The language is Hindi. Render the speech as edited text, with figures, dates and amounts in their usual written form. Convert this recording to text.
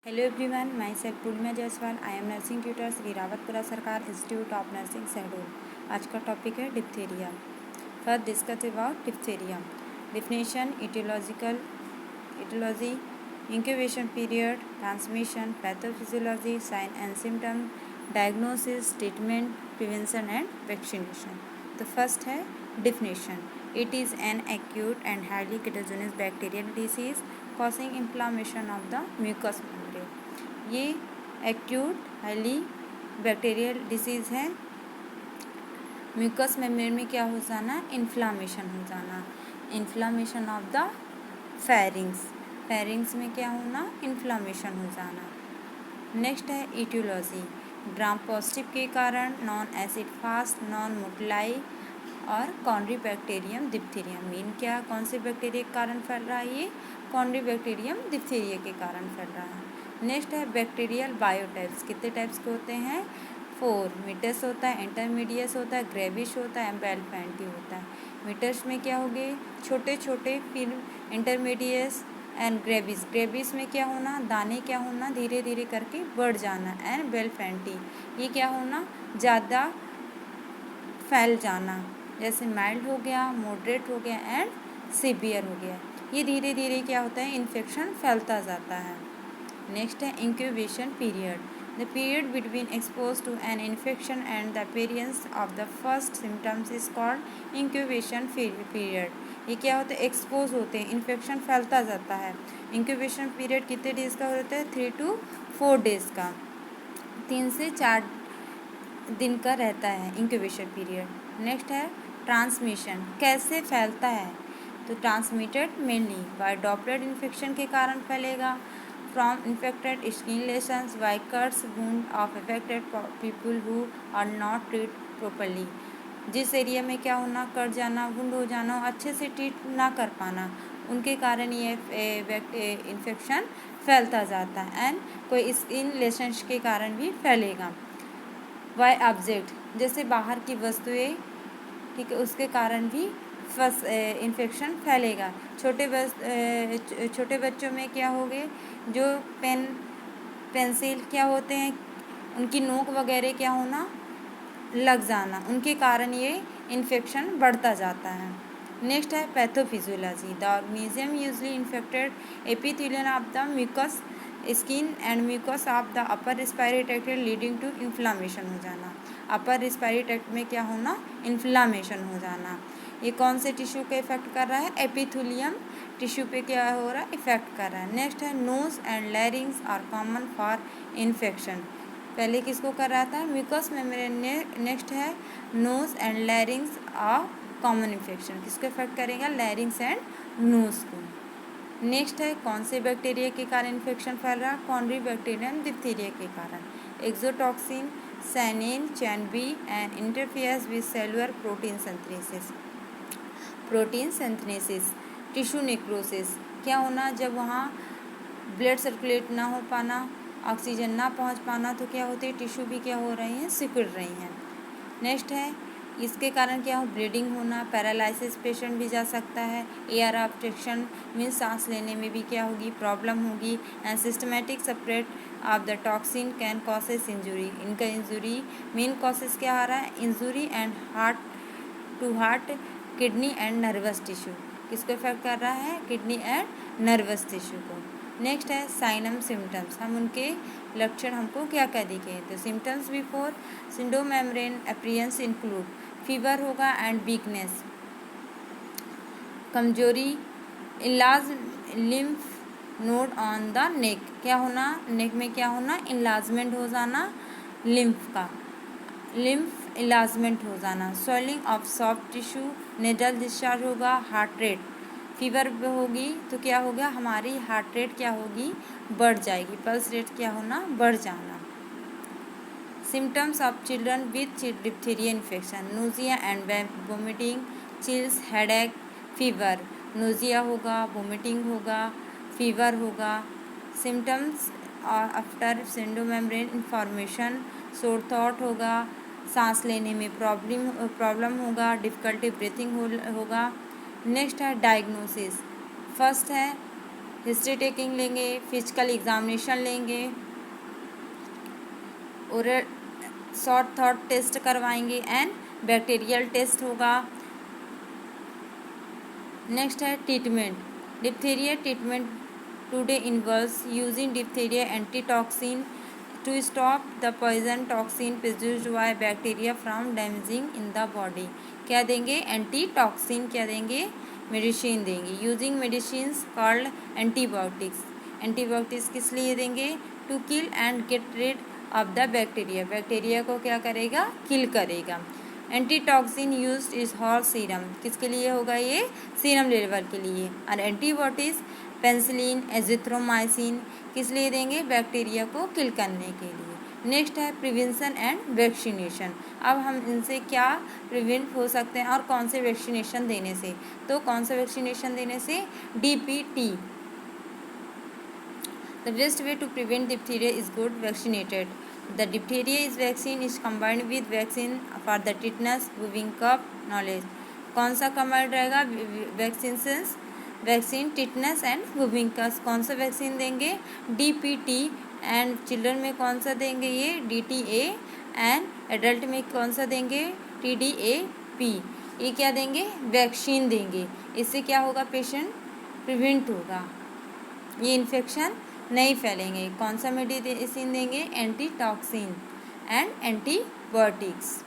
Hello everyone, myself Purnima Jaiswal. I am nursing tutor Shri Rawatpura सरकार इंस्टीट्यूट ऑफ नर्सिंग शहडोल. आज का टॉपिक है diphtheria. First discuss about diphtheria. Definition, etiology, incubation period, transmission, pathophysiology, sign and symptom, diagnosis, treatment, prevention and vaccination. तो फर्स्ट है definition. It is an acute and highly contagious bacterial disease causing inflammation of the mucous membrane. ये एक्यूट हाईली बैक्टीरियल डिसीज़ है. म्यूकस मेम्ब्रेन में क्या हो जाना? इन्फ्लामेशन हो जाना. इन्फ्लामेशन ऑफ द फेरिंग्स में क्या होना? इन्फ्लामेशन हो जाना. नेक्स्ट है ईटियोलॉजी. ग्राम पॉजिटिव के कारण, नॉन एसिड फास्ट, नॉन मोटिलाई और कॉन्ड्रीबैक्टीरियम डिप्थीरिया. मीन क्या, कौन से बैक्टीरिया के कारण फैल रहा है? ये कॉन्ड्रीबैक्टीरियम डिप्थीरिया के कारण फैल रहा है. नेक्स्ट है बैक्टीरियल बायोटाइप्स. कितने टाइप्स के होते हैं? 4. मिटस होता है, इंटरमीडियस होता है, ग्रेविश होता है, बेलफेंटी होता है. मिटस में क्या हो गए? छोटे छोटे. फिर इंटरमीडियस एंड ग्रेविस में क्या होना? दाने क्या होना? धीरे धीरे करके बढ़ जाना. एंड बेलफेंटी ये क्या होना? ज़्यादा फैल जाना. जैसे माइल्ड हो गया, मॉडरेट हो गया एंड सीवियर हो गया. ये धीरे धीरे क्या होता है? इन्फेक्शन फैलता जाता है. नेक्स्ट है incubation period. The period between expose to an infection and the appearance of the first symptoms is called incubation period. ये क्या होता है? एक्सपोज होते हैं, इन्फेक्शन फैलता जाता है. इंक्यूबेशन पीरियड कितने डेज का होता है? 3 to 4 डेज का. 3 से 4 दिन का रहता है इंक्यूबेशन पीरियड. नेक्स्ट है ट्रांसमिशन. कैसे फैलता है? तो transmitted mainly by droplet infection के कारण फैलेगा. From infected skin lesions, by cuts, wound of affected people who are not treat properly. जिस एरिया में क्या होना? कट जाना, वुंड हो जाना, अच्छे से ट्रीट ना कर पाना, उनके कारण ये इन्फेक्शन फैलता जाता है. एंड कोई स्किन लेशंस के कारण भी फैलेगा. वाई ऑब्जेक्ट, जैसे बाहर की वस्तुएं, ठीक है, उसके कारण भी इन्फेक्शन फैलेगा. छोटे बच्चों में क्या हो गए? जो पेंसिल क्या होते हैं, उनकी नोक वगैरह क्या होना? लग जाना, उनके कारण ये इन्फेक्शन बढ़ता जाता है. नेक्स्ट है pathophysiology. The organism usually infected epithelium of the mucus skin and mucus of the upper respiratory tract leading to inflammation हो जाना. अपर रेस्पिरेटरी ट्रैक्ट में क्या होना? इन्फ्लामेशन हो जाना. ये कौन से टिश्यू का इफेक्ट कर रहा है? एपिथेलियम टिश्यू पे क्या हो रहा है? इफेक्ट कर रहा है. नेक्स्ट है nose and larynx are common for infection. पहले किसको कर रहा था? म्यूकस मेम्ब्रेन ने. नेक्स्ट है nose and larynx are common infection. किसको इफेक्ट करेगा? लैरिंग्स एंड नोज को. नेक्स्ट है कौन से बैक्टीरिया के कारण इन्फेक्शन फैल रहा है? कॉन्ड्रीबैक्टीरियम डिप्थीरिया के कारण. एक्सोटॉक्सिन, सैनिन, चैनबी and interferes with cellular protein synthesis. Tissue necrosis क्या होना? जब वहाँ ब्लड सर्कुलेट ना हो पाना, ऑक्सीजन ना पहुँच पाना, तो क्या होती है? टिश्यू भी क्या हो रही हैं? सिकुड़ रही हैं. नेक्स्ट है इसके कारण क्या हो? ब्लीडिंग होना, पैरालिसिस पेशेंट भी जा सकता है. एयर ऑब्स्ट्रक्शन मीन्स सांस लेने में भी क्या होगी? प्रॉब्लम होगी. And systematic separate of the toxin can causes injury. इनका इंजुरी मेन कॉसेस क्या आ रहा है? Injury and heart, kidney and nervous tissue. किसको इफेक्ट कर रहा है? किडनी एंड नर्वस टिश्यू को. नेक्स्ट है साइनम सिम्टम्स. हम उनके लक्षण हमको क्या क्या दिखे? तो symptoms before syndrome membrane appearance include fever होगा एंड वीकनेस, कमजोरी, इलाज lymph node on the neck. क्या होना? नेक में क्या होना? इलाजमेंट हो जाना लिम्फ का. लिम्फ इलाजमेंट हो जाना. Swelling of soft tissue, nasal discharge होगा. हार्ट रेट, फीवर होगी तो क्या होगा? हमारी हार्ट रेट क्या होगी? बढ़ जाएगी. पल्स रेट क्या होना? बढ़ जाना. Symptoms of children with diphtheria infection, nausea and vomiting, chills, headache, fever. Nausea होगा, वोमिटिंग होगा, फीवर होगा. Symptoms after syndrome membrane information, sore थॉट होगा, सांस लेने में प्रॉब्लम होगा, डिफ़िकल्टी ब्रीथिंग होगा. नेक्स्ट है डायग्नोसिस. फर्स्ट है हिस्ट्री टेकिंग लेंगे, फिजिकल एग्जामिनेशन लेंगे, और शॉर्ट थॉट टेस्ट करवाएंगे एंड बैक्टीरियल टेस्ट होगा। नेक्स्ट है treatment. Diphtheria treatment today involves using diphtheria antitoxin to stop the poison toxin produced by bacteria from damaging in the body. क्या देंगे? एंटीटॉक्सिन क्या देंगे? मेडिसिन देंगे। Using medicine called antibiotics. Antibiotics किस लिए देंगे? To kill and get rid of the bacteria. Bacteria को क्या करेगा? किल करेगा। Antitoxin used is horse serum. किसके लिए होगा ये? सीरम लेवल के लिए। और एंटीबायोटिक्स पेनिसिलिन, एजिथ्रोमाइसिन किस लिए देंगे? बैक्टीरिया को किल करने के लिए। नेक्स्ट है प्रिवेंशन एंड वैक्सीनेशन। अब हम इनसे क्या प्रिवेंट हो सकते हैं और कौन से वैक्सीनेशन देने से? तो कौन सा वैक्सीनेशन देने से? DPT। The best way to prevent diphtheria is good vaccinated. The diphtheria is vaccine is combined with vaccine for the tetanus, whooping cough, knowledge. कौन सा कम्बाइंड रहेगा? Vaccine tetanus and whooping cough. कौन सा वैक्सीन देंगे? DPT। एंड चिल्ड्रन में कौन सा देंगे? ये DTA। एंड एडल्ट में कौन सा देंगे? TDAP। ये क्या देंगे? वैक्सीन देंगे। इससे क्या होगा? पेशेंट प्रिवेंट होगा, ये इन्फेक्शन नहीं फैलेंगे। कौन सा मेडिसिन देंगे? Antitoxin and antibiotics.